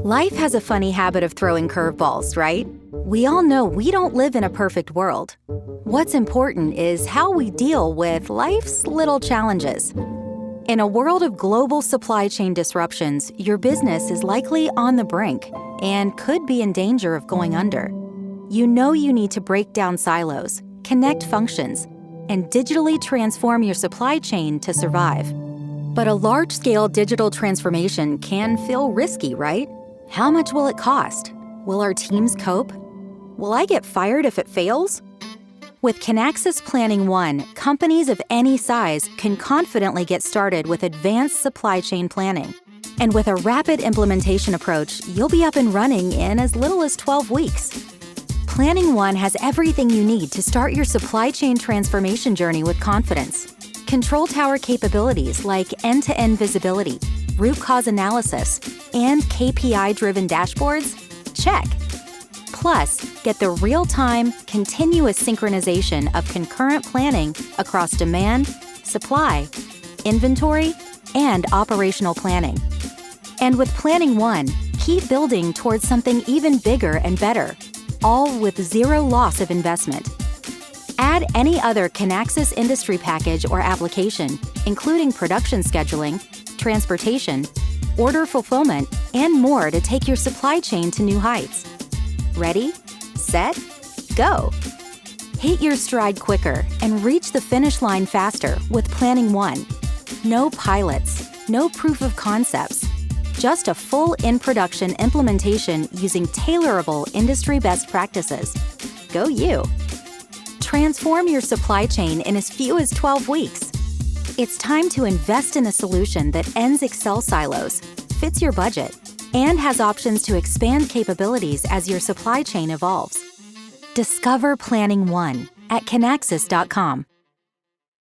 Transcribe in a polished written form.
Life has a funny habit of throwing curveballs, right? We all know we don't live in a perfect world. What's important is how we deal with life's little challenges. In a world of global supply chain disruptions, your business is likely on the brink and could be in danger of going under. You know you need to break down silos, connect functions, and digitally transform your supply chain to survive. But a large-scale digital transformation can feel risky, right? How much will it cost? Will our teams cope? Will I get fired if it fails? With Kinaxis Planning One, companies of any size can confidently get started with advanced supply chain planning. And with a rapid implementation approach, you'll be up and running in as little as 12 weeks. Planning One has everything you need to start your supply chain transformation journey with confidence. Control tower capabilities like end-to-end visibility, root cause analysis, and KPI-driven dashboards? Check. Plus, get the real-time, continuous synchronization of concurrent planning across demand, supply, inventory, and operational planning. And with Planning One, keep building towards something even bigger and better, all with zero loss of investment. Add any other Kinaxis industry package or application, including production scheduling, transportation, order fulfillment, and more to take your supply chain to new heights. Ready, set, go! Hit your stride quicker and reach the finish line faster with Planning One. No pilots, no proof of concepts, just a full in-production implementation using tailorable industry best practices. Go you! Transform your supply chain in as few as 12 weeks. It's time to invest in a solution that ends Excel silos, fits your budget, and has options to expand capabilities as your supply chain evolves. Discover Planning One at Kinaxis.com.